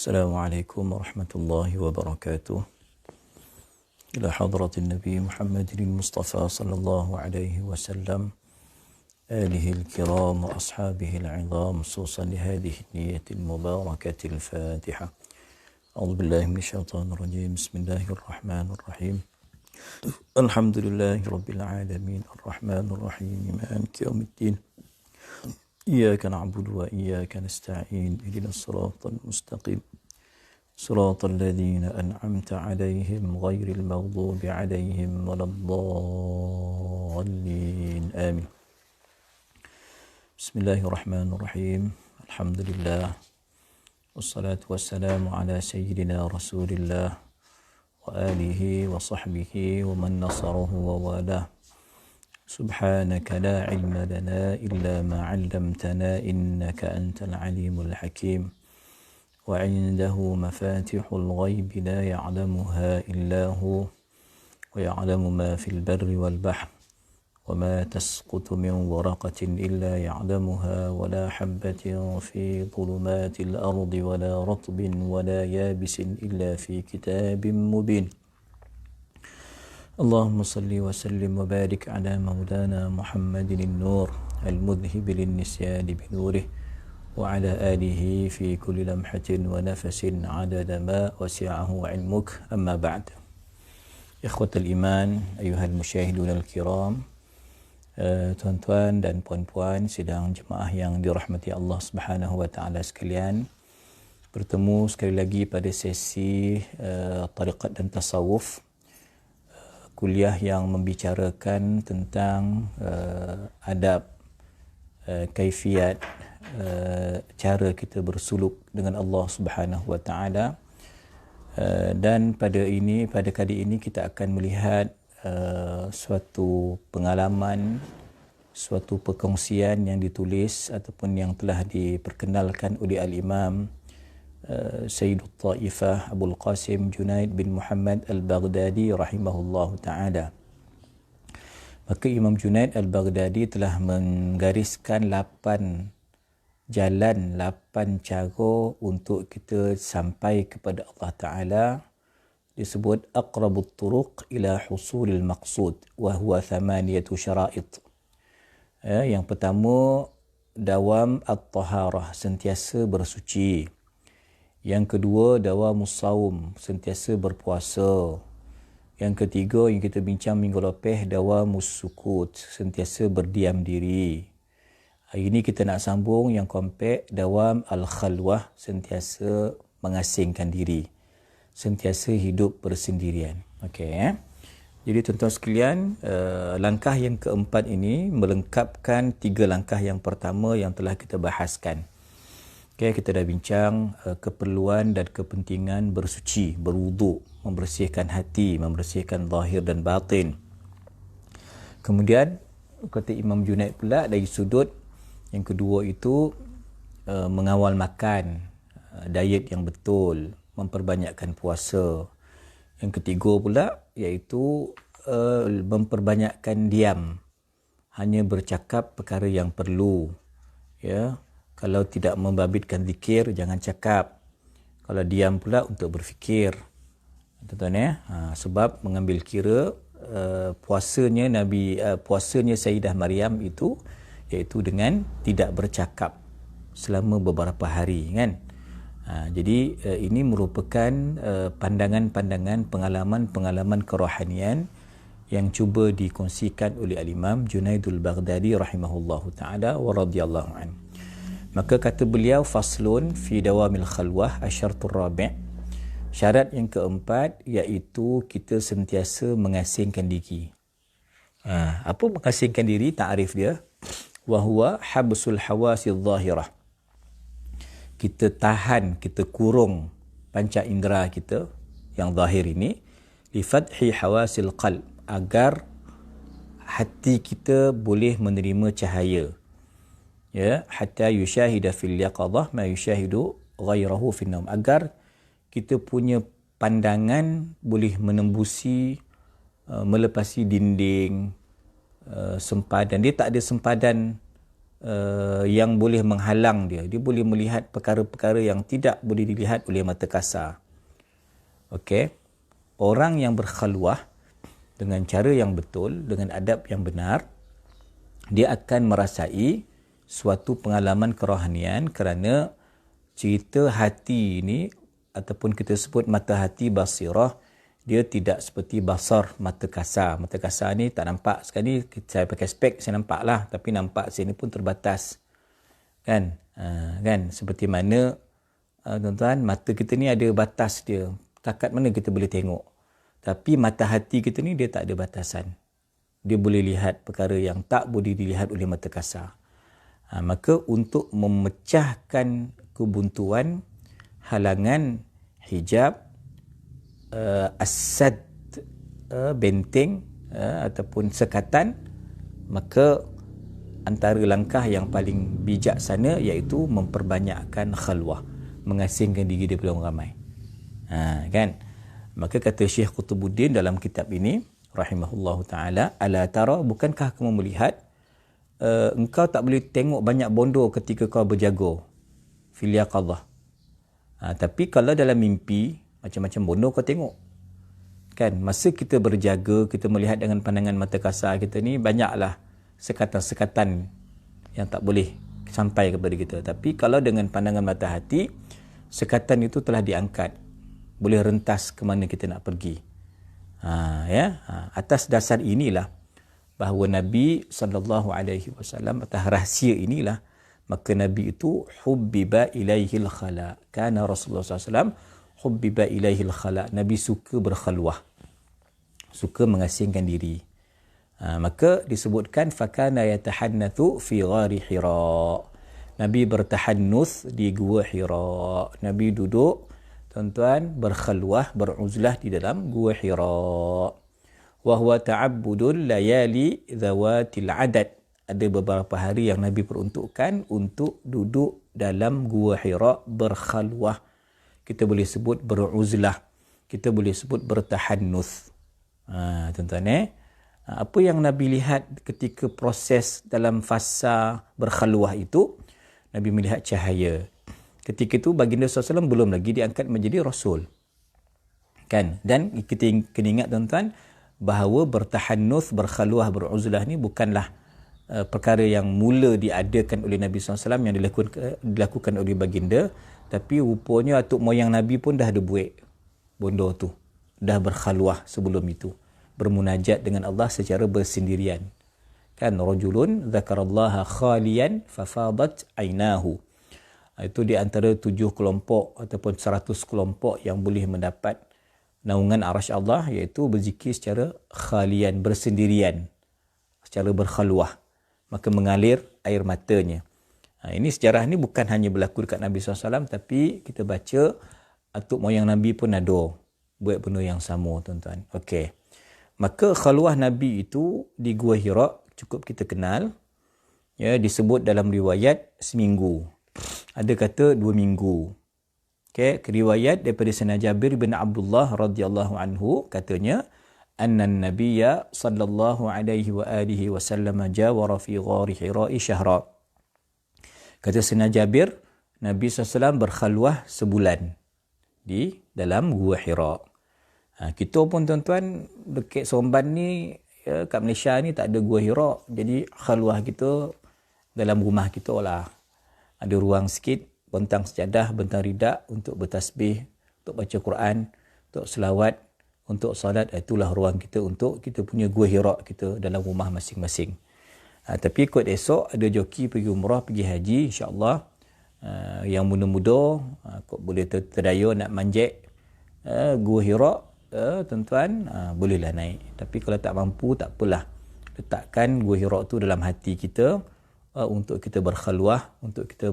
السلام عليكم ورحمة الله وبركاته. إلى حضرة النبي محمد المصطفى صلى الله عليه وسلم، آله الكرام وأصحابه العظام، خصوصا لهذه النية المباركة الفاتحة. أعوذ بالله من الشيطان الرجيم. بسم الله الرحمن الرحيم. الحمد لله رب العالمين، الرحمن الرحيم، مالك يوم الدين، إياك نعبد وإياك نستعين، اهدنا الصراط المستقيم، صراط الذين أنعمت عليهم غير المغضوب عليهم ولا الضالين، آمين. بسم الله الرحمن الرحيم. الحمد لله والصلاة والسلام على سيدنا رسول الله وآله وصحبه ومن نصره ووالاه. سبحانك لا علم لنا إلا ما علمتنا إنك أنت العليم الحكيم. وعنده مفاتح الغيب لا يعلمها إلا هو، ويعلم ما في البر والبحر، وما تسقط من ورقة إلا يعلمها، ولا حبة في ظلمات الأرض ولا رطب ولا يابس إلا في كتاب مبين. اللهم صل وسلم وبارك على مولانا محمد النور المذهب للنسيان بنوره، وعلى آله في كل لمحة ونفس عدد ما وسعه علمك. أما بعد. إخوة الإيمان، أيها المشاهدون الكرام، tuan-tuan dan puan-puan sidang jemaah yang dirahmati Allah Subhanahu wa taala sekalian, bertemu sekali lagi pada sesi tariqat dan tasawuf, kuliah yang membicarakan tentang adab, kaifiat, cara kita bersuluk dengan Allah Subhanahu wa taala. Dan pada kali ini kita akan melihat suatu pengalaman, suatu perkongsian yang ditulis ataupun yang telah diperkenalkan oleh Al-Imam Sayyidut Taifah Abul Qasim Junaid bin Muhammad Al-Baghdadi rahimahullahu ta'ala. Maka Imam Junaid Al-Baghdadi telah menggariskan 8 jalan, 8 cara untuk kita sampai kepada Allah Ta'ala. Disebut aqrabut turuq ila husulil maqsud wa huwa 8 syara'it. Yang pertama, dawam at-taharah, sentiasa bersuci. Yang kedua, dawamus saum, sentiasa berpuasa. Yang ketiga yang kita bincang minggu lepas, dawamus sukut, sentiasa berdiam diri. Hari ini kita nak sambung yang kompak, dawam al-khalwah, sentiasa mengasingkan diri, sentiasa hidup bersendirian. Okey, Jadi tuan-tuan sekalian, langkah yang keempat ini melengkapkan 3 langkah yang pertama yang telah kita bahaskan. Okey, kita dah bincang keperluan dan kepentingan bersuci, berwuduk, membersihkan hati, membersihkan zahir dan batin. Kemudian kata Imam Junaid pula dari sudut yang kedua itu mengawal makan, diet yang betul, memperbanyakkan puasa. Yang ketiga pula iaitu memperbanyakkan diam, hanya bercakap perkara yang perlu. Ya, kalau tidak membabitkan zikir, jangan cakap. Kalau diam pula untuk berfikir. Tuan-tuan ya, sebab mengambil kira puasanya Sayyidah Maryam itu iaitu dengan tidak bercakap selama beberapa hari, kan? Jadi ini merupakan pandangan-pandangan, pengalaman-pengalaman kerohanian yang cuba dikongsikan oleh Al-Imam Junaidul Baghdadi rahimahullahu ta'ala wa radiyallahu an. Maka kata beliau, faslun fi dawamil khalwah asyartur rabi', syarat yang keempat iaitu kita sentiasa mengasingkan diri. Apa mengasingkan diri? Ta'rif dia, wa huwa habsul hawasil zahirah, kita tahan, kita kurung panca indera kita yang zahir ini, li fathi hawasil qalb, agar hati kita boleh menerima cahaya, ya, hatta yushahida fil yaqadah ma yushahidu ghairahu fin naum, agar kita punya pandangan boleh menembusi, melepasi dinding sempadan. Dia tak ada sempadan yang boleh menghalang dia. Dia boleh melihat perkara-perkara yang tidak boleh dilihat oleh mata kasar. Okey. Orang yang berkhalwah dengan cara yang betul, dengan adab yang benar, dia akan merasai suatu pengalaman kerohanian kerana cerita hati ini ataupun kita sebut mata hati basirah, dia tidak seperti basar mata kasar. Mata kasar ni tak nampak. Sekali saya pakai spek saya nampak lah, tapi nampak sini pun terbatas. Kan? Kan? Seperti mana tuan-tuan, mata kita ni ada batas dia. Takat mana kita boleh tengok. Tapi mata hati kita ni dia tak ada batasan. Dia boleh lihat perkara yang tak boleh dilihat oleh mata kasar. Maka untuk memecahkan kebuntuan, halangan, hijab, asad, benteng ataupun sekatan, maka antara langkah yang paling bijaksana iaitu memperbanyakkan khalwah, mengasingkan diri daripada orang ramai. Kan? Maka kata Syekh Qutubuddin dalam kitab ini rahimahullahu taala, ala tara, bukankah kamu melihat engkau tak boleh tengok banyak bondo ketika kau berjaga fil yaqadhah. Tapi kalau dalam mimpi macam-macam bondo kau tengok. Kan, masa kita berjaga, kita melihat dengan pandangan mata kasar kita ni, banyaklah sekatan-sekatan yang tak boleh sampai kepada kita. Tapi kalau dengan pandangan mata hati, sekatan itu telah diangkat. Boleh rentas ke mana kita nak pergi. Atas dasar inilah bahawa Nabi SAW, atas rahsia inilah, maka Nabi itu hubbiba ilaihil khala. Kana Rasulullah SAW hubbiba ilaihil khala. Nabi suka berkhalwah, suka mengasingkan diri. Maka disebutkan fakana yatahannathu fi ghari Hira. Nabi bertahannuth di gua Hira. Nabi duduk, tuan-tuan, berkhalwah, beruzlah di dalam gua Hira. Wa huwa ta'abbudul layali zawatil adad. Ada beberapa hari yang Nabi peruntukkan untuk duduk dalam gua Hira berkhalwah. Kita boleh sebut beruzlah. Kita boleh sebut bertahannuth. Tuan-tuan, apa yang Nabi lihat ketika proses dalam fasa berkhalwah itu? Nabi melihat cahaya. Ketika itu baginda SAW belum lagi diangkat menjadi Rasul. Kan? Dan kita kena ingat, tuan-tuan, bahawa bertahannuth, berkhalwah, beruzlah ni bukanlah perkara yang mula diadakan oleh Nabi SAW, yang dilakukan oleh baginda. Tapi rupanya atuk moyang Nabi pun dah ada buat bondo tu. Dah berkhalwah sebelum itu. Bermunajat dengan Allah secara bersendirian. Kan? Rajulun zakarallaha khalian fafadat ainahu. Itu di antara 7 kelompok ataupun 100 kelompok yang boleh mendapat naungan arasy Allah, iaitu berzikir secara khalian, bersendirian, secara berkhalwah, maka mengalir air matanya. Ini sejarah ni bukan hanya berlaku dekat Nabi SAW, tapi kita baca atuk moyang Nabi pun ada buat benda yang sama, tuan-tuan. Okey. Maka khalwah Nabi itu di Gua Hira cukup kita kenal. Ya, disebut dalam riwayat seminggu. Ada kata 2 minggu. Okay, riwayat daripada Sayyidina Jabir bin Abdullah radhiyallahu anhu, katanya anna an-nabiyya sallallahu alaihi wa alihi wasallam jawara fi ghari Hira syahra. Kata Sayyidina Jabir, Nabi SAW berkhalwah sebulan di dalam Gua Hira. Kita pun, tuan-tuan, dekat Seremban ni, kat Malaysia ni tak ada Gua Hira. Jadi khalwah kita dalam rumah kita lah. Ada ruang sikit, bentang sejadah, bentang ridak untuk bertasbih, untuk baca Quran, untuk selawat, untuk salat. Itulah ruang kita untuk kita punya Gua Hira kita dalam rumah masing-masing. Tapi kot esok ada joki pergi umrah, pergi haji, insya-Allah. Yang muda-muda kot boleh terdaya nak manjat Gua Hira, tuan-tuan, bolehlah naik. Tapi kalau tak mampu, tak apalah. Letakkan Gua Hira tu dalam hati kita, untuk kita berkhalwah, untuk kita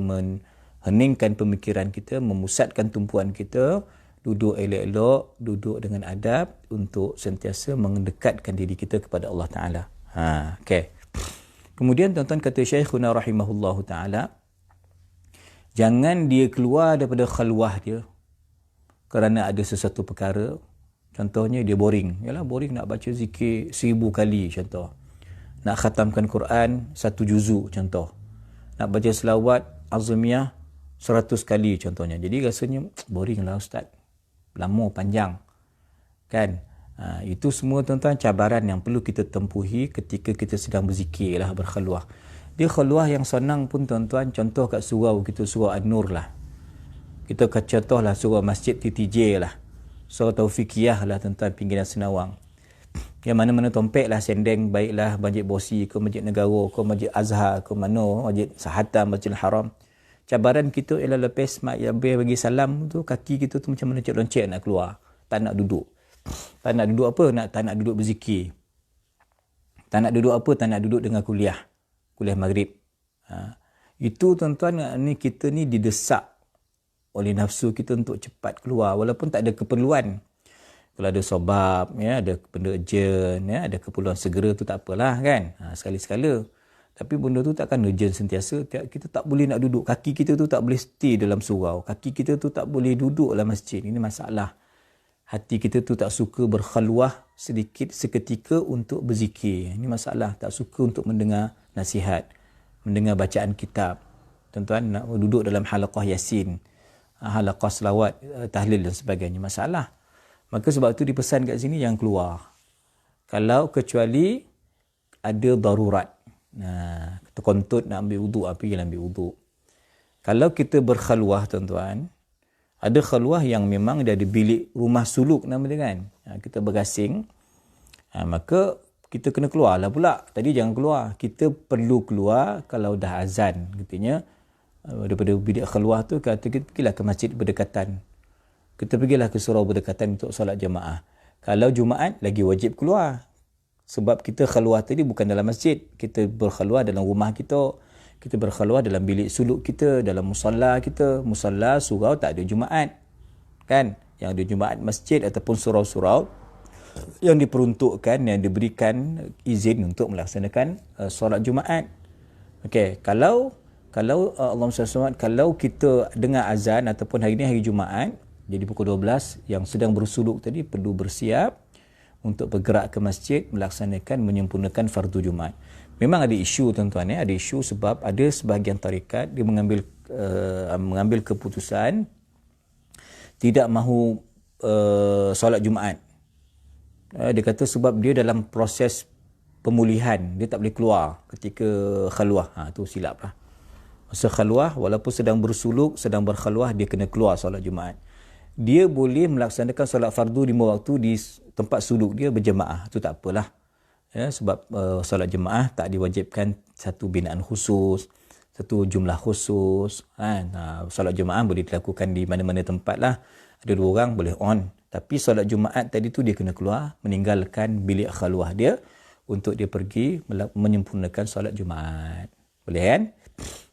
heningkan pemikiran kita, memusatkan tumpuan kita, duduk elok-elok, duduk dengan adab, untuk sentiasa mendekatkan diri kita kepada Allah Ta'ala. Okay. Kemudian, tuan-tuan, kata Syekhuna rahimahullahu ta'ala, jangan dia keluar daripada khalwah dia kerana ada sesuatu perkara. Contohnya dia boring. Yalah, boring nak baca zikir 1000 kali, contoh. Nak khatamkan Quran 1 juzuk, contoh. nak baca selawat azmiyah 100 kali contohnya. Jadi rasanya boring lah ustaz. Lama, panjang. Kan? Itu semua tuan-tuan cabaran yang perlu kita tempuhi ketika kita sedang berzikir lah, berkhaluah. Dia khaluah yang senang pun tuan-tuan, contoh kat surau kita, surau An-Nur lah. Kita contoh lah surau Masjid TTJ lah. Surau Taufikiyah lah tuan-tuan, pinggiran Senawang. Yang mana-mana tompek lah, sendeng, baiklah Masjid Bosi ke Masjid Negara ke Masjid Azhar ke mana, Masjid Sahatam, Masjid Haram. Cabaran kita ialah lepas bagi salam tu, kaki kita tu macam mana lonceng nak keluar. Tak nak duduk. Tak nak duduk apa? Tak nak duduk berzikir. Tak nak duduk apa? Tak nak duduk dengan kuliah maghrib. Itu tuan-tuan, ni kita ni didesak oleh nafsu kita untuk cepat keluar walaupun tak ada keperluan. Kalau ada sebab, ya, ada benda urgent, ya, ada keperluan segera tu tak apalah kan. Sekali-sekala. Tapi benda tu takkan urgent sentiasa. Kita tak boleh nak duduk. Kaki kita tu tak boleh stay dalam surau. Kaki kita tu tak boleh duduk dalam masjid. Ini masalah. Hati kita tu tak suka berkhaluah sedikit seketika untuk berzikir. Ini masalah. Tak suka untuk mendengar nasihat, mendengar bacaan kitab. Tuan-tuan nak duduk dalam halaqah yasin, halaqah selawat, tahlil dan sebagainya. Masalah. Maka sebab tu dipesan kat sini yang keluar. Kalau kecuali ada darurat. Kita kontut nak ambil wuduk, pergilah ambil wuduk. Kalau kita berkhaluah tuan-tuan, ada khaluah yang memang dia ada bilik rumah suluk nama dia kan. Kita bergasing, maka kita kena keluar lah pula. Tadi jangan keluar. Kita perlu keluar kalau dah azan. Katanya daripada bilik khaluah tu, kata kita pergilah ke masjid berdekatan. Kita pergilah ke surau berdekatan untuk solat jemaah. Kalau Jumaat, lagi wajib keluar. Sebab kita khaluah tadi bukan dalam masjid. Kita berkhaluah dalam rumah kita. Kita berkhaluah dalam bilik suluk kita, dalam musalla kita. Musalla, surau tak ada Jumaat. Kan? Yang ada Jumaat masjid ataupun surau-surau yang diperuntukkan, yang diberikan izin untuk melaksanakan solat Jumaat. Okey, kalau Allah SWT, kalau kita dengar azan ataupun hari ini hari Jumaat, jadi pukul 12, yang sedang bersuluk tadi perlu bersiap untuk bergerak ke masjid melaksanakan, menyempurnakan fardu Jumaat. Memang ada isu tuan-tuan, ada isu sebab ada sebahagian tarikat dia mengambil keputusan tidak mahu solat Jumaat. Dia kata sebab dia dalam proses pemulihan, dia tak boleh keluar ketika khaluah. Tu silap lah. Masa khaluah, walaupun sedang bersuluk, sedang berkhaluah, dia kena keluar solat Jumaat. Dia boleh melaksanakan solat fardu 5 waktu di tempat suluk dia berjemaah. Itu tak apalah. Ya, sebab solat jemaah tak diwajibkan satu binaan khusus, satu jumlah khusus. Solat jemaah boleh dilakukan di mana-mana tempat lah. Ada 2 orang boleh on. Tapi solat Jumaat tadi tu dia kena keluar, meninggalkan bilik khaluah dia untuk dia pergi menyempurnakan solat Jumaat. Boleh kan?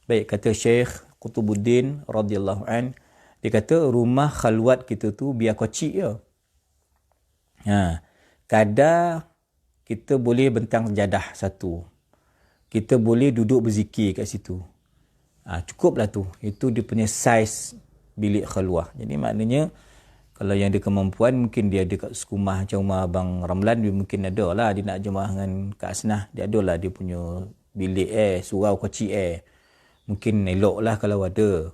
Baik, kata Syekh Qutubuddin radhiyallahu an, dia kata rumah khalwat kita tu biar kecil je. Kadar kita boleh bentang sejadah satu. Kita boleh duduk berzikir kat situ. Cukuplah tu. Itu dia punya saiz bilik khalwah. Jadi maknanya kalau yang ada kemampuan, mungkin dia ada kat sekumah macam rumah Abang Ramlan, dia mungkin ada lah. Dia nak jemaah dengan Kak Asnah, dia ada lah dia punya bilik surau kecil Mungkin elok lah kalau ada.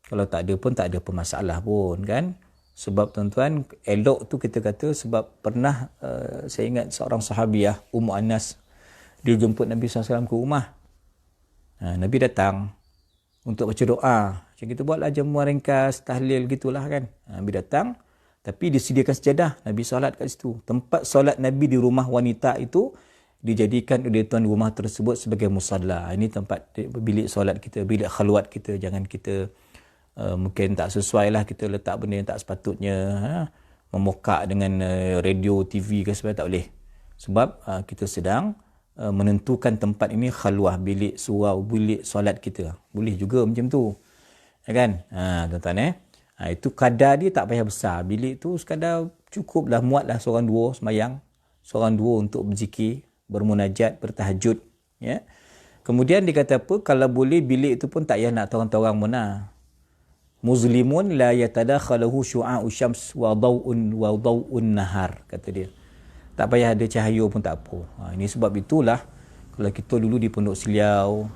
Kalau tak ada pun tak ada pemasalah pun kan. Sebab tuan-tuan, elok tu kita kata sebab pernah saya ingat seorang sahabiah, Ummu Anas, dia jemput Nabi SAW ke rumah. Nabi datang untuk baca doa. Macam kita buatlah jamuan ringkas, tahlil gitulah kan. Nabi datang, tapi disediakan sejadah. Nabi solat kat situ. Tempat solat Nabi di rumah wanita itu dijadikan oleh tuan rumah tersebut sebagai musalla. Ini tempat bilik solat kita, bilik khalwat kita. Jangan kita mungkin tak sesuai lah kita letak benda yang tak sepatutnya, memokak dengan radio, TV ke sebagainya, tak boleh. Sebab kita sedang menentukan tempat ini khalwah, bilik surau, bilik solat kita. Boleh juga macam tu. Ya kan? Tuan-tuan itu kadar dia tak payah besar. Bilik tu sekadar cukuplah, muatlah seorang 2 semayang, seorang 2 untuk berzikir, bermunajat, bertahajud. Ya. Kemudian dia kata apa? Kalau boleh bilik itu pun tak payah nak torang-torang mana. Muzlimun la yatadakhalahu syu'a'u syams wa daw'un nahar, kata dia. Tak payah ada cahaya pun tak apa. Ini sebab itulah kalau kita dulu di Pondok Seliau,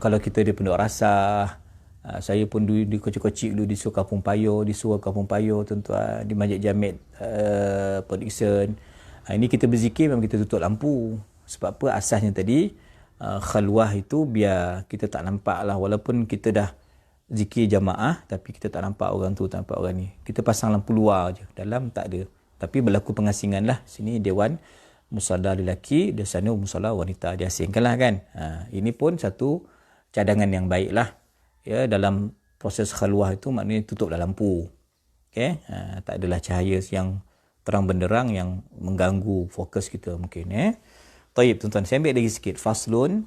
Kalau kita di penduduk rasa, saya pun di kecil-kecil dulu disuruh kampung payo tuan-tuan, di Masjid Jamid Port Dickson. Ini kita berzikir memang kita tutup lampu. Sebab apa? Asasnya tadi khalwah itu biar kita tak nampak lah, walaupun kita dah zikir jamaah tapi kita tak nampak orang tu, tak nampak orang ni. Kita pasang lampu luar je, dalam tak ada. Tapi berlaku pengasingan lah. Sini dewan musalla lelaki, di sana musalla wanita, diasingkan lah kan. Ini pun satu cadangan yang baik lah. Ya, dalam proses khalwah itu maknanya tutup lampu. Okay? Tak adalah cahaya yang terang benderang yang mengganggu fokus kita mungkin. Taib tuan-tuan, saya ambil lagi sikit. Faslun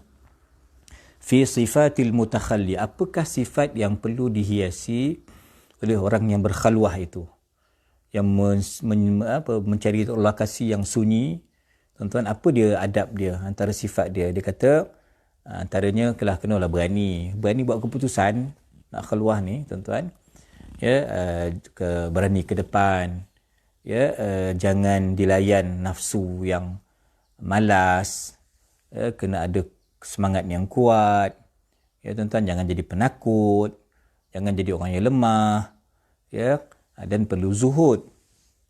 fi sifatil mutakhalli. Apakah sifat yang perlu dihiasi oleh orang yang berkhalwah itu? Yang mencari lokasi yang sunyi. Tuan-tuan, apa dia adab dia, antara sifat dia? Dia kata antaranya kenalah berani buat keputusan nak khalwah ni tuan-tuan. Berani ke depan. Jangan dilayan nafsu yang malas. Kena ada semangat yang kuat. Tuan-tuan, jangan jadi penakut, jangan jadi orang yang lemah. Dan perlu zuhud.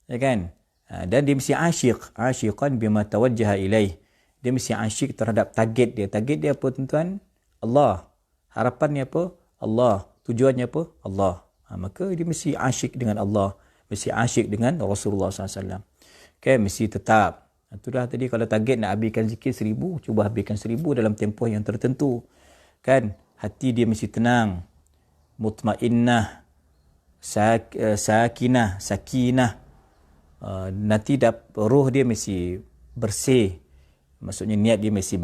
Kan? Dan dia mesti asyiqan bima tawajjaha ilaih. Dia mesti asyik terhadap target dia. Target dia apa tuan-tuan? Allah. Harapannya apa? Allah. Tujuannya apa? Allah. Maka dia mesti asyik dengan Allah. Mesti asyik dengan Rasulullah SAW. Okay, mesti tetap. Itulah tadi, kalau target nak habiskan zikir 1000, cuba habiskan 1000 dalam tempoh yang tertentu. Kan? Hati dia mesti tenang. Mutmainnah. Sakinah. Nanti roh dia mesti bersih. Maksudnya niat dia mesti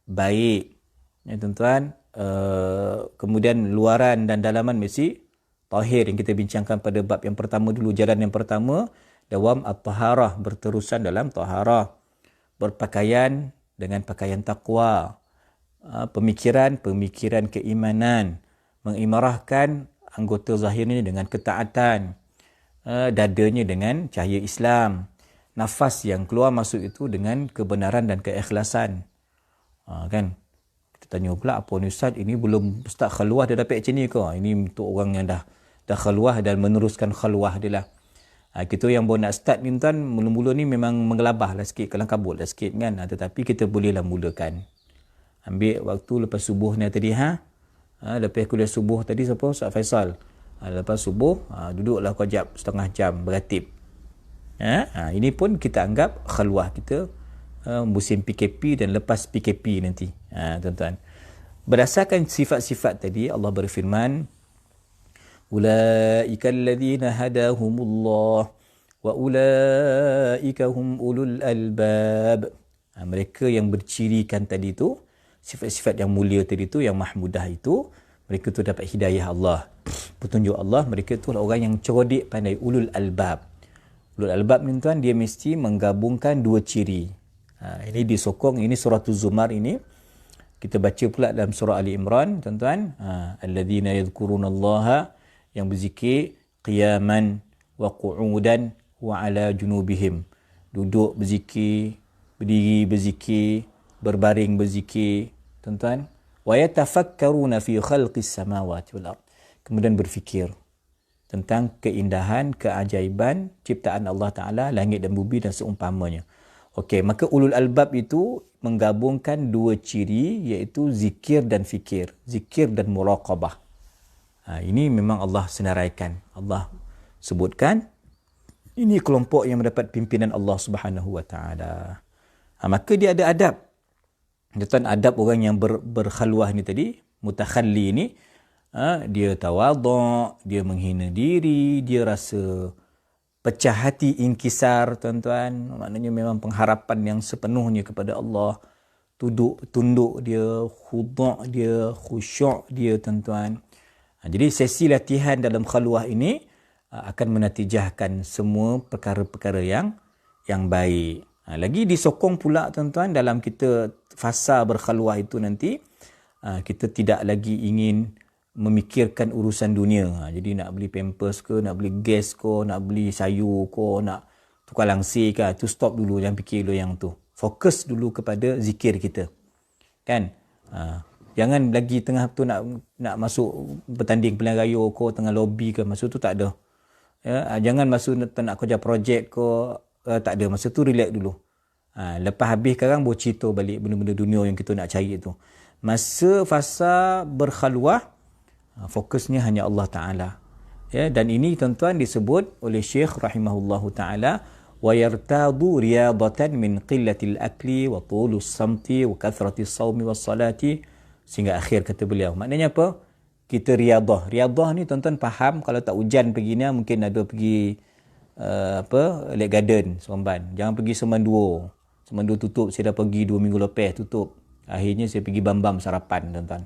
baik. Tuan-tuan. Kemudian luaran dan dalaman mesti tahir, yang kita bincangkan pada bab yang pertama dulu. Jalan yang pertama, dawam at-taharah, berterusan dalam taharah. Berpakaian dengan pakaian taqwa. Pemikiran keimanan. Mengimarahkan anggota zahirnya dengan ketaatan. Dadanya dengan cahaya Islam. Nafas yang keluar masuk itu dengan kebenaran dan keikhlasan. Kan? Kita tanya pula, apa ni Ustaz, ini belum start khalwah dah dapat macam ni ke? Ini untuk orang yang dah khalwah dan meneruskan khalwah dia lah. Kita yang baru nak start ni tuan, mula-mula ni memang mengelabah lah sikit, kelang kabut lah sikit kan. Tetapi kita bolehlah mulakan. Ambil waktu lepas subuh ni tadi. Lepas kuliah subuh tadi siapa? Ustaz Faisal. Lepas subuh, duduklah kejap setengah jam beratib. Ini pun kita anggap khalwah kita musim PKP dan lepas PKP nanti. Tuan-tuan, berdasarkan sifat-sifat tadi, Allah berfirman, ulaika alladhina hadahumullah wa ulaika hum ulul albab. Mereka yang bercirikan tadi tu, sifat-sifat yang mulia tadi tu, yang mahmudah itu, mereka tu dapat hidayah Allah, petunjuk Allah. Mereka tu orang yang cerdik, pandai, ulul albab. Ulul albab ni tuan, dia mesti menggabungkan dua ciri. Ini disokong, ini surah Az-Zumar ini. Kita baca pula dalam surah Ali Imran, tuan-tuan. Alladzina yadhkurunallaha, yang berzikir qiyaman wa qu'udan wa ala junubihim. Duduk berzikir, berdiri berzikir, berbaring berzikir, tuan-tuan. Wa yatafakkaruna fi khalqis samawati wal ard. Kemudian berfikir tentang keindahan, keajaiban ciptaan Allah Ta'ala, langit dan bumi dan seumpamanya. Okey, maka ulul albab itu menggabungkan dua ciri, iaitu zikir dan fikir. Zikir dan muraqabah. Ini memang Allah senaraikan. Allah sebutkan, ini kelompok yang mendapat pimpinan Allah Subhanahu Wa Ta'ala. Maka dia ada adab. Tuan, adab orang yang berkhalwah ni tadi, mutakhalli ni, dia tawaduk, dia menghina diri, dia rasa pecah hati, inkisar, tuan-tuan. Maknanya memang pengharapan yang sepenuhnya kepada Allah. Tunduk dia, khudu' dia, khusyuk dia, tuan-tuan. Jadi sesi latihan dalam khalwah ini akan menatijahkan semua perkara-perkara yang baik. Lagi disokong pula, tuan-tuan, dalam kita fasa berkhalwah itu nanti, kita tidak lagi ingin memikirkan urusan dunia. Jadi nak beli pampers ke, nak beli gas ke, nak beli sayur ke, nak tukar langsir ke, tu stop dulu, jangan fikir dulu yang tu. Fokus dulu kepada zikir kita. Kan? Jangan lagi tengah tu nak masuk bertanding pilihan raya ke, tengah lobby ke, masa tu tak ada. Jangan masuk nak kerja projek ke, tak ada. Masa tu relax dulu. Lepas habis sekarang baru cerita balik benda-benda dunia yang kita nak cari tu. Masa fasa berkhalwah, fokusnya hanya Allah Ta'ala. Dan ini tuan-tuan disebut oleh Syekh rahimahullahu ta'ala, وَيَرْتَاضُ رِيَاضَةً مِنْ قِلَّةِ الْأَكْلِ وَطُولُ الصَّمْتِ وَكَثْرَةِ الصَّوْمِ وَالصَّلَاةِ. Sehingga akhir kata beliau. Maknanya apa? Kita riadah. Riadah ni tuan-tuan faham, kalau tak hujan pergi ni mungkin ada pergi Lake Garden Seremban. Jangan pergi Semandua. Semandua tutup, saya dah pergi 2 minggu lepas tutup. Akhirnya saya pergi Bambam sarapan tuan-tuan.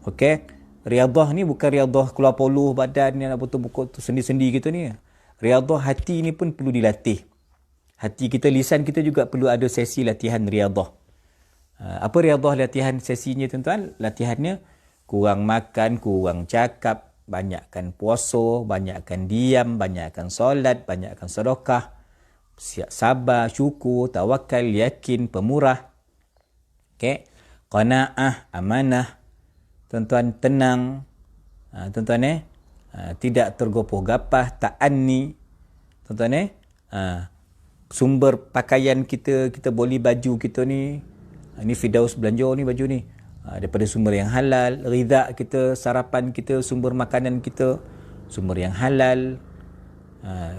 Okey. Riadah ni bukan riadah keluar poluh badan ni nak betul-betul sendi-sendi gitu ni. Riadah hati ni pun perlu dilatih. Hati kita, lisan kita juga perlu ada sesi latihan riadah. Apa riadah latihan sesinya tuan-tuan? Latihannya kurang makan, kurang cakap, banyakkan puasa, banyakkan diam, banyakkan solat, banyakkan sedekah, sabar, syukur, tawakal, yakin, pemurah. Okey. Qanaah, amanah. Tuan-tuan tenang. Tuan-tuan tidak tergopoh-gapah, ta'anni. Tuan-tuan sumber pakaian kita boli baju kita ni. Ini Firdaus belanja ni baju ni. Daripada sumber yang halal. Ridha kita, sarapan kita, sumber makanan kita, sumber yang halal.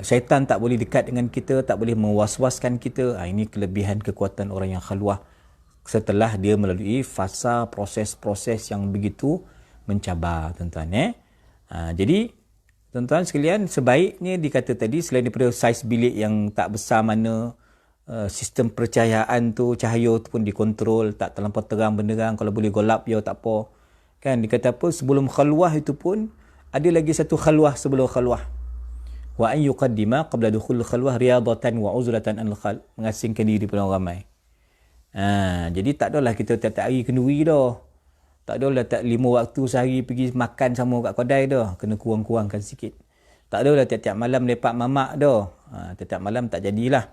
Syaitan tak boleh dekat dengan kita, tak boleh mewaswaskan kita. Ini kelebihan kekuatan orang yang khalwah. Setelah dia melalui fasa proses-proses yang begitu mencabar, tuan-tuan. Jadi, tuan-tuan sekalian, sebaiknya dikata tadi, selain daripada saiz bilik yang tak besar mana, sistem percahayaan tu, cahaya tu pun dikontrol, tak terlampau terang benderang, kalau boleh golap ya tak apa. Kan dikata apa, sebelum khalwah itu pun ada lagi satu khalwah sebelum khalwah. Wa an yuqaddima qabla dukhul khalwah riyadatan wa uzlatan an khalq, mengasingkan diri daripada orang ramai. Jadi tak adalah kita tiap-tiap hari kenduri dah. Tak adalah tak 5 waktu sehari pergi makan sama kat kedai dah, kena kurang-kurangkan sikit. Tak adalah tiap-tiap malam lepak mamak dah. Tiap-tiap malam tak jadilah.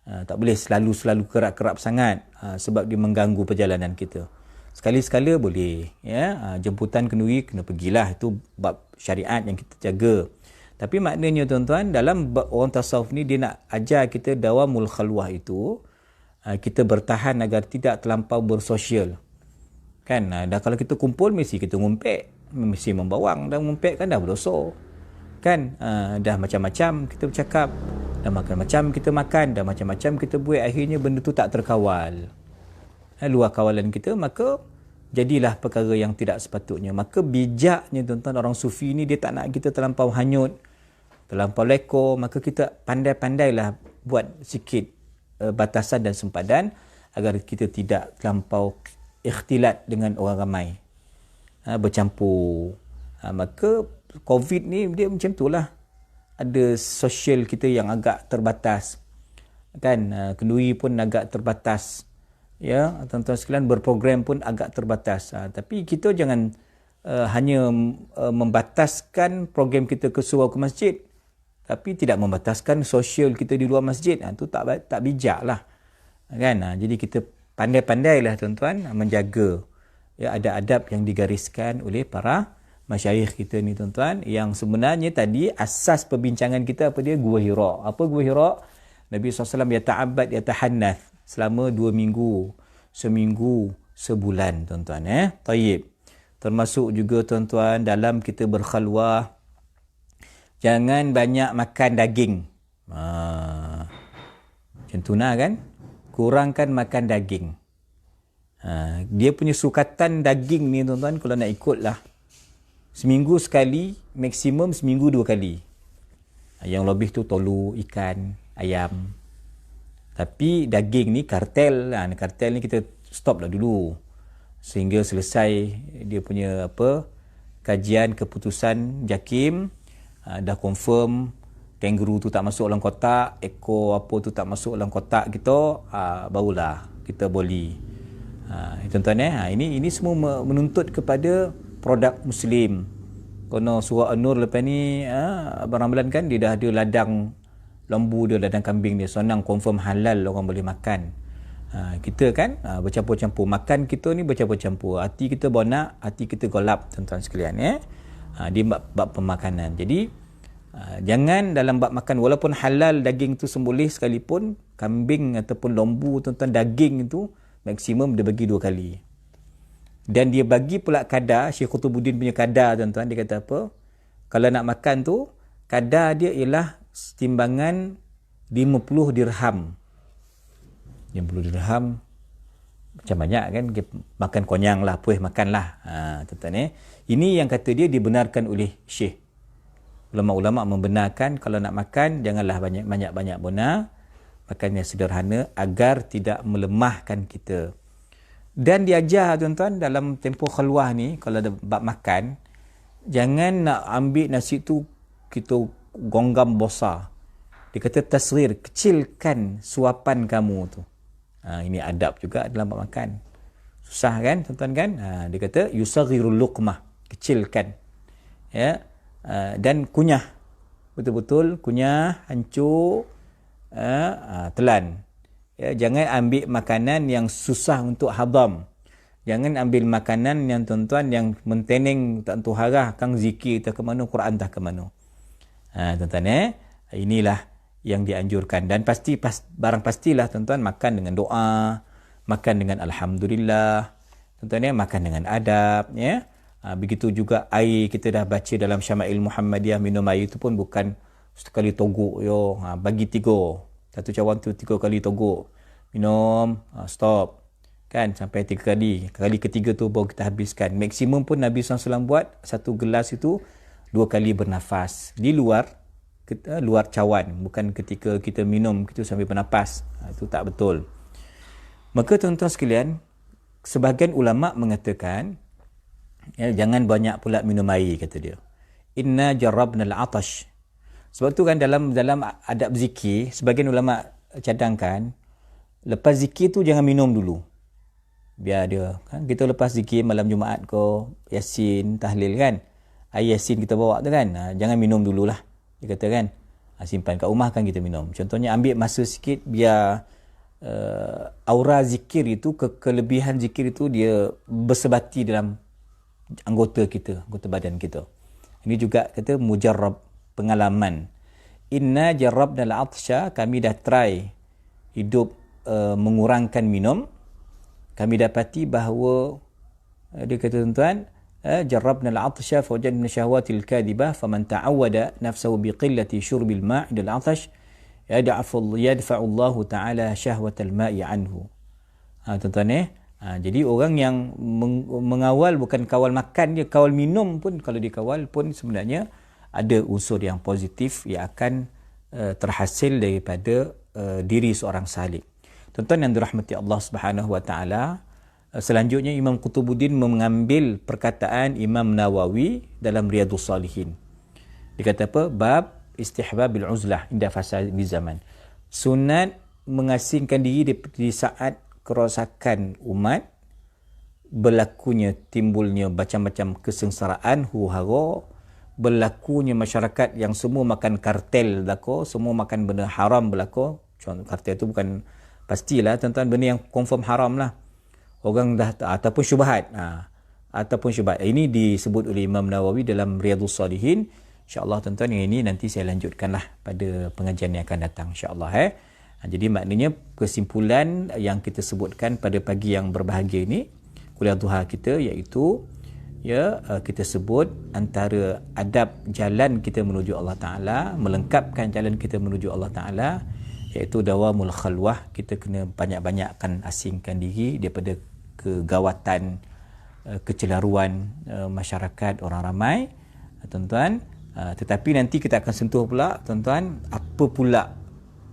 Tak boleh selalu kerap-kerap sangat, sebab dia mengganggu perjalanan kita. Sekali-sekala boleh, ya. Jemputan kenduri kena pergilah, itu bab syariat yang kita jaga. Tapi maknanya tuan-tuan, dalam orang tasawuf ni dia nak ajar kita dawamul khalwah itu, kita bertahan agar tidak terlampau bersosial. Kan, dah kalau kita kumpul mesti kita ngumpet, mesti membawang, dan ngumpet kan dah berdosa. Kan, dah macam-macam kita bercakap, dah macam-macam kita makan, dah macam-macam kita buat, akhirnya benda tu tak terkawal. Luar kawalan kita, maka jadilah perkara yang tidak sepatutnya. Maka bijaknya tuan-tuan orang sufi ni, dia tak nak kita terlampau hanyut, terlampau lekor. Maka kita pandai-pandailah buat sikit batasan dan sempadan agar kita tidak terlampau ikhtilat dengan orang ramai, bercampur. Maka COVID ni dia macam tu lah, ada sosial kita yang agak terbatas, kan. Kenduri pun agak terbatas, ya, tuan-tuan sekalian, berprogram pun agak terbatas. Tapi kita jangan hanya membataskan program kita ke surau ke masjid, tapi tidak membataskan sosial kita di luar masjid. Itu tak bijak lah, kan. Jadi kita pandai-pandailah tuan-tuan menjaga, ya, ada adab yang digariskan oleh para masyayikh kita ni tuan-tuan, yang sebenarnya tadi asas perbincangan kita apa dia? Gua Hira. Apa Gua Hira? Nabi SAW yata'abbad yatahannath selama 2 minggu, seminggu, sebulan tuan-tuan. Tayyib. Termasuk juga tuan-tuan dalam kita berkhalwah, jangan banyak makan daging. Macam tu nah kan? Kurangkan makan daging. Dia punya sukatan daging ni tuan-tuan, kalau nak ikut lah, seminggu sekali, maksimum seminggu 2 kali. Yang lebih tu tolu, ikan, ayam. Tapi daging ni kartel. Kartel ni kita stop lah dulu sehingga selesai dia punya kajian keputusan JAKIM. Dah confirm kangaroo tu tak masuk dalam kotak, ekor apa tu tak masuk dalam kotak kita, barulah kita boleh. Tuan-tuan, ini semua menuntut kepada produk Muslim. Kerana surah An-Nur lepas ni, Abang Ramlan kan, dia dah ada ladang lembu dia, ladang kambing dia, senang confirm halal orang boleh makan. Kita kan bercampur-campur. Makan kita ni bercampur-campur. Hati kita bonak, hati kita golap, tuan-tuan sekalian. Dia bab pemakanan. Jadi jangan dalam bab makan, walaupun halal daging tu sembelih sekalipun, kambing ataupun lembu, tuan-tuan, daging itu maksimum dia bagi 2 kali. Dan dia bagi pula kadar, Syekh Qutubuddin punya kadar, tuan-tuan, dia kata apa? Kalau nak makan tu, kadar dia ialah timbangan 50 dirham. 50 dirham macam banyak kan, makan konyang lah, puih makan lah. Tuan-tuan, ini yang kata dia dibenarkan oleh Syekh. Ulama-ulama membenarkan kalau nak makan, janganlah banyak-banyak bonar, makan yang sederhana agar tidak melemahkan kita. Dan diajar, tuan-tuan, dalam tempoh khalwah ni, kalau ada bab makan, jangan nak ambil nasi tu kita gonggam besar. Dia kata tasghir, kecilkan suapan kamu tu. Ini adab juga dalam bab makan. Susah kan, tuan-tuan kan? Dia kata yusaghirul luqmah, kecilkan. Ya. Dan kunyah. Betul-betul kunyah, hancur, telan. Ya, jangan ambil makanan yang susah untuk hadam. Jangan ambil makanan yang, tuan-tuan, yang menteneng tak tentu harah, kang zikir tak ke mana, Quran tak ke mana. Tuan-tuan, inilah yang dianjurkan. Dan barang pastilah, tuan-tuan, makan dengan doa, makan dengan alhamdulillah, tuan-tuan, makan dengan adab, ya. Begitu juga air, kita dah baca dalam Syama'il Muhammadiyah, minum air itu pun bukan sekali togok, bagi 3. Satu cawan tu 3 kali togok. Minum, stop. Kan, sampai 3 kali. Kali ketiga tu baru kita habiskan. Maksimum pun Nabi SAW buat, 1 gelas itu 2 kali bernafas. Di luar cawan, bukan ketika kita minum kita sambil bernafas. Itu tak betul. Maka, tuan-tuan sekalian, sebahagian ulama mengatakan, jangan banyak pula minum air, kata dia. Inna jarrabna al-atash. Sebab tu kan dalam adab zikir, sebahagian ulama cadangkan, lepas zikir tu jangan minum dulu. Biar dia, kan, kita lepas zikir malam Jumaat ko, Yasin, tahlil kan, air Yasin kita bawa tu kan, jangan minum dululah. Dia kata kan, simpan kat rumah kan kita minum. Contohnya ambil masa sikit biar aura zikir itu, kelebihan zikir itu dia bersebati dalam anggota badan kita. Ini juga kata mujarrab, pengalaman. Inna jarrabna al-atsha, kami dah try hidup mengurangkan minum. Kami dapati bahawa dia kata, tuan-tuan, jarrabna al-'atsha fawajadna syahwatil kadhibah faman ta'awwada nafsahu biqillati syurbil ma' idal 'atash yadfa'u Allah ta'ala syahwatal ma'i anhu. Tuan-tuan, jadi orang yang mengawal bukan kawal makan dia, kawal minum pun, kalau dikawal pun sebenarnya ada unsur yang positif yang akan terhasil daripada diri seorang salik. Tuan-tuan yang dirahmati Allah Subhanahu wa taala, selanjutnya Imam Qutubuddin mengambil perkataan Imam Nawawi dalam Riyadhus Salihin. Dia kata apa? Bab istihbabil uzlah inda fasadi zaman. Sunat mengasingkan diri di saat kerosakan umat, berlakunya timbulnya macam-macam kesengsaraan, huru-hara, berlakunya masyarakat yang semua makan kartel berlaku, semua makan benda haram berlaku. Contoh kartel tu bukan pastilah, tuan-tuan, benda yang confirm haram lah. Orang dah, ataupun syubhat. Ataupun syubhat. Ini disebut oleh Imam Nawawi dalam Riyadhus Salihin. InsyaAllah, tuan-tuan, yang ini nanti saya lanjutkanlah pada pengajian yang akan datang. InsyaAllah. Jadi maknanya kesimpulan yang kita sebutkan pada pagi yang berbahagia ini, kuliah duha kita, iaitu kita sebut antara adab jalan kita menuju Allah Ta'ala, melengkapkan jalan kita menuju Allah Ta'ala, iaitu dawamul khalwah. Kita kena banyak-banyakkan asingkan diri daripada kegawatan, kecelaruan masyarakat, orang ramai, tuan-tuan. Tetapi nanti kita akan sentuh pula, tuan-tuan, apa pula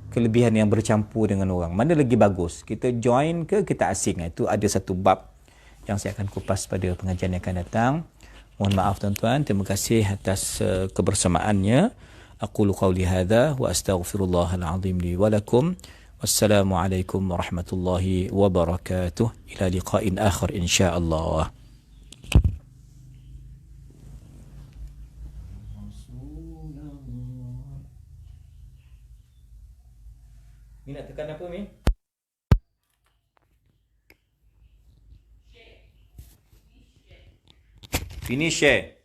kelebihan yang bercampur dengan orang, mana lagi bagus, kita join ke kita asing. Itu ada satu bab yang saya akan kupas pada pengajian yang akan datang. Mohon maaf, tuan-tuan, terima kasih atas kebersamaannya. أقول قولي هذا وأستغفر الله العظيم لي ولكم والسلام عليكم ورحمة الله وبركاته إلى لقاء آخر إن شاء الله. Mi nak tekan apa, Mi? Sini share.